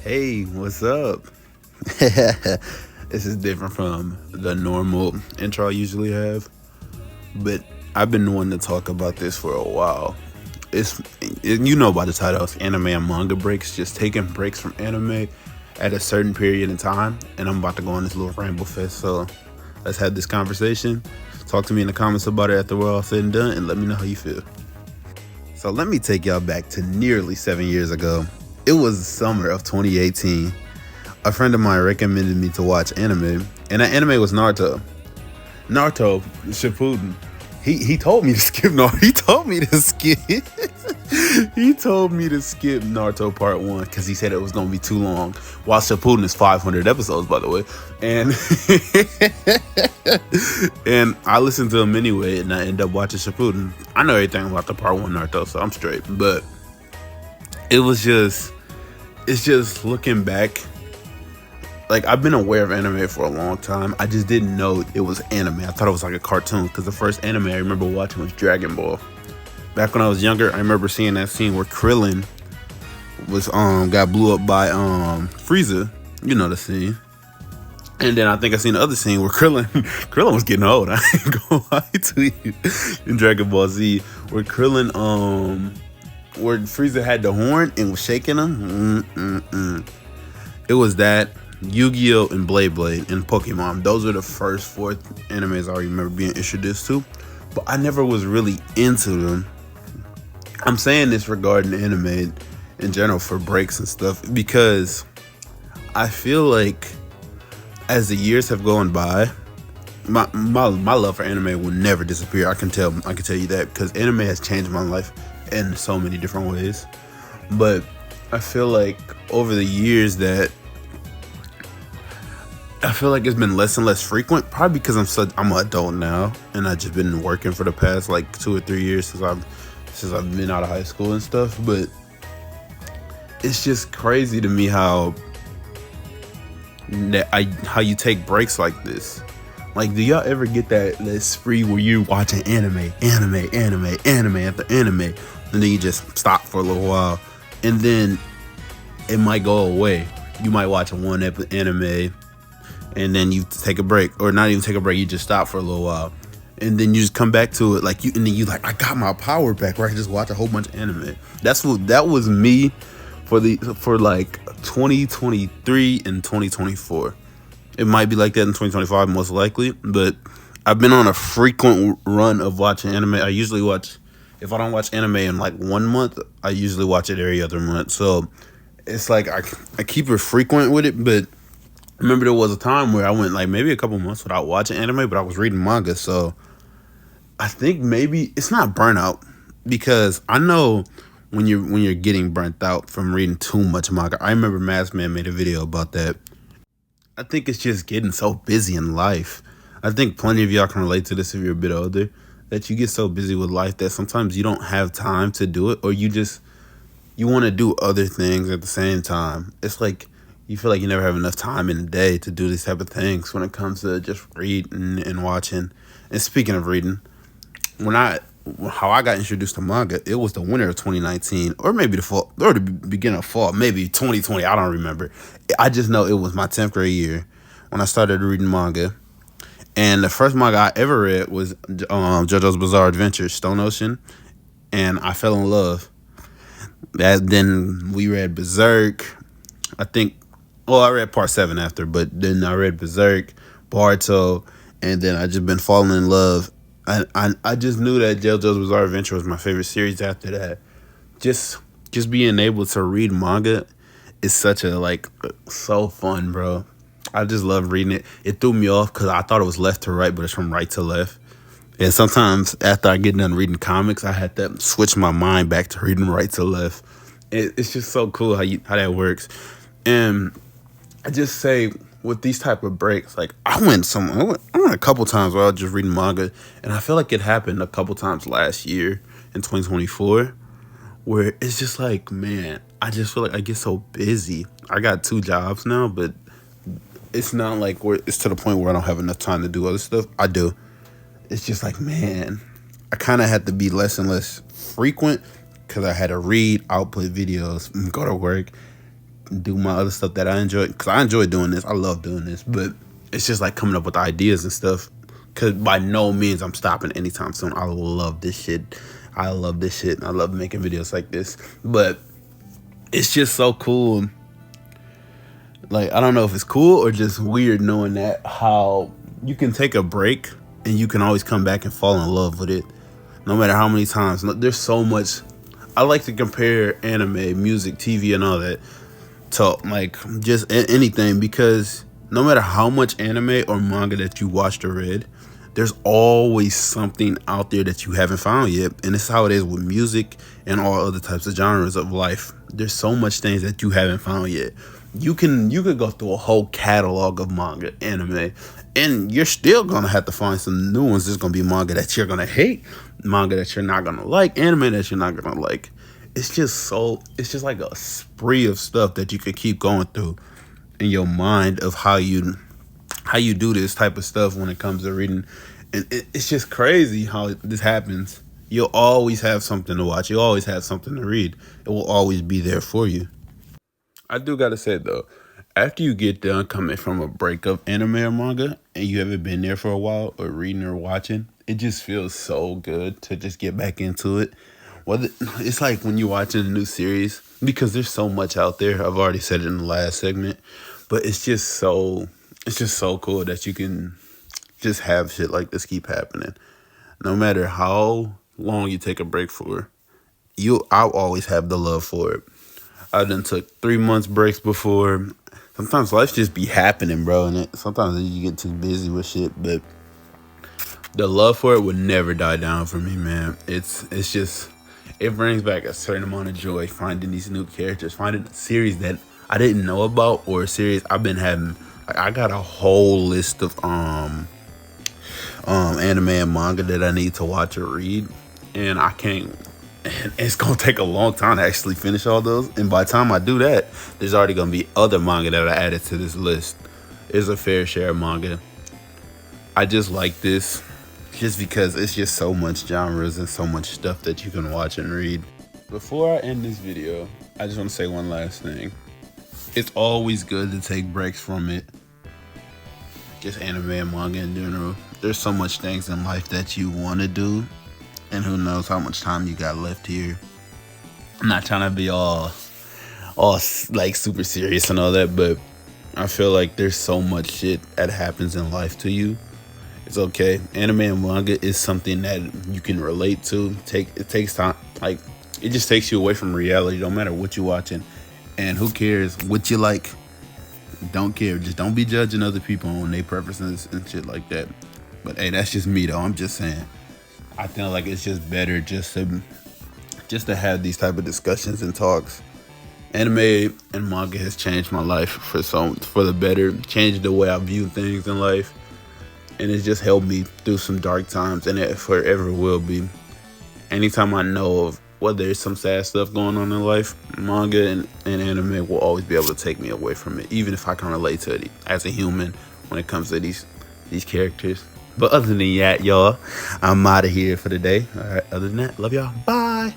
Hey, what's up? This is different from the normal intro I usually have, but I've been wanting to talk about this for a while. You know by the title, it's anime and manga breaks, just taking breaks from anime at a certain period in time, and I'm about to go on this little ramble fest. So let's have this conversation. Talk to me in the comments about it after we're all said and done, and let me know how you feel. So let me take y'all back to nearly 7 years ago. It was the summer of 2018. A friend of mine recommended me to watch anime, and that anime was Naruto. Naruto Shippuden. He told me to skip Naruto. He told me to skip. He told me to skip Naruto Part One because he said it was gonna be too long. While Shippuden is 500 episodes, by the way, and and I listened to him anyway, and I ended up watching Shippuden. I know everything about the Part One Naruto, so I'm straight. But it was just, it's just looking back. Like, I've been aware of anime for a long time. I just didn't know it was anime. I thought it was like a cartoon because the first anime I remember watching was Dragon Ball. Back when I was younger, I remember seeing that scene where Krillin was got blew up by Frieza. You know the scene. And then I think I seen the other scene where Krillin was getting old. I ain't gonna lie to you. In Dragon Ball Z, where where Frieza had the horn and was shaking him. It was that. Yu-Gi-Oh! And Blade and Pokemon. Those are the first four animes I remember being introduced to. But I never was really into them. I'm saying this regarding anime in general for breaks and stuff because I feel like as the years have gone by, my love for anime will never disappear. I can tell you that because anime has changed my life in so many different ways. But I feel like over the years that I feel like it's been less and less frequent, probably because I'm an adult now, and I've just been working for the past like 2 or 3 years since I've been out of high school and stuff. But it's just crazy to me how you take breaks like this. Like, do y'all ever get that spree where you watching anime after anime, and then you just stop for a little while, and then it might go away. You might watch one anime. And then you take a break, or not even take a break. You just stop for a little while, and then you just come back to it. And then you like, I got my power back, where I can just watch a whole bunch of anime. That was me for like 2023 and 2024. It might be like that in 2025, most likely. But I've been on a frequent run of watching anime. I usually watch, if I don't watch anime in like 1 month, I usually watch it every other month. So it's like I keep it frequent with it, but I remember there was a time where I went like maybe a couple months without watching anime, but I was reading manga. So I think maybe it's not burnout, because I know when you're getting burnt out from reading too much manga. I remember Massman made a video about that. I think it's just getting so busy in life. I think plenty of y'all can relate to this if you're a bit older, that you get so busy with life that sometimes you don't have time to do it, or you want to do other things at the same time. It's like you feel like you never have enough time in a day to do these type of things when it comes to just reading and watching. And speaking of reading, how I got introduced to manga, it was the winter of 2019, or maybe the fall, or the beginning of fall, maybe 2020. I don't remember. I just know it was my 10th grade year when I started reading manga. And the first manga I ever read was JoJo's Bizarre Adventure, Stone Ocean, and I fell in love. Then we read Berserk. I read part 7 after, but then I read Berserk, Boruto, and then I just been falling in love. I just knew that JoJo's Bizarre Adventure was my favorite series after that. Just being able to read manga is so fun, bro. I just love reading it. It threw me off because I thought it was left to right, but it's from right to left. And sometimes after I get done reading comics, I had to switch my mind back to reading right to left. It's just so cool how that works. And I just say with these type of breaks, like I went a couple times where I was just reading manga, and I feel like it happened a couple times last year in 2024, where it's just like, man, I just feel like I get so busy. I got 2 jobs now, but it's not like it's to the point where I don't have enough time to do other stuff. I do. It's just like, man, I kind of had to be less and less frequent because I had to read, output videos, and go to work. do my other stuff that I enjoy, because I enjoy doing this. I love doing this, but it's just like coming up with ideas and stuff. Because by no means I'm stopping anytime soon. I love this shit. I love this shit. I love making videos like this. But it's just so cool. Like, I don't know if it's cool or just weird knowing that how you can take a break and you can always come back and fall in love with it. No matter how many times. There's so much. I like to compare anime, music, TV, and all that to like just anything, because no matter how much anime or manga that you watched or read, there's always something out there that you haven't found yet. And it's how it is with music and all other types of genres of life. There's so much things that you haven't found yet. You could go through a whole catalog of manga, anime, and you're still gonna have to find some new ones. There's gonna be manga that you're gonna hate, manga that you're not gonna like, anime that you're not gonna like. It's just like a spree of stuff that you could keep going through in your mind of how you do this type of stuff when it comes to reading. And it's just crazy how this happens. You'll always have something to watch. You'll always have something to read. It will always be there for you. I do gotta say though, after you get done coming from a break of anime or manga and you haven't been there for a while or reading or watching, it just feels so good to just get back into it. Well, it's like when you're watching a new series, because there's so much out there. I've already said it in the last segment, but it's just so cool that you can just have shit like this keep happening. No matter how long you take a break for, I'll always have the love for it. I done took 3 months breaks before. Sometimes life just be happening, bro, and sometimes you get too busy with shit, but the love for it would never die down for me, man. It's just, it brings back a certain amount of joy finding these new characters, finding a series that I didn't know about, or a series I've been having. I got a whole list of anime and manga that I need to watch or read, and I can't. And it's gonna take a long time to actually finish all those. And by the time I do that, there's already gonna be other manga that I added to this list. There's a fair share of manga. I just like this just because it's just so much genres and so much stuff that you can watch and read. Before I end this video, I just want to say one last thing. It's always good to take breaks from it. Just anime and manga in general. There's so much things in life that you want to do, and who knows how much time you got left here. I'm not trying to be all like super serious and all that, but I feel like there's so much shit that happens in life to you. It's okay. Anime and manga is something that you can relate to. It takes time. Like, it just takes you away from reality. No matter what you're watching, and who cares what you like. Don't care. Just don't be judging other people on their preferences and shit like that. But hey, that's just me though. I'm just saying. I feel like it's just better just to have these type of discussions and talks. Anime and manga has changed my life for the better. Changed the way I view things in life, and it's just helped me through some dark times, and it forever will be. Anytime I know of whether there's some sad stuff going on in life, manga and anime will always be able to take me away from it, even if I can relate to it as a human when it comes to these characters. But other than that, y'all, I'm out of here for the day. All right, other than that, love y'all. Bye.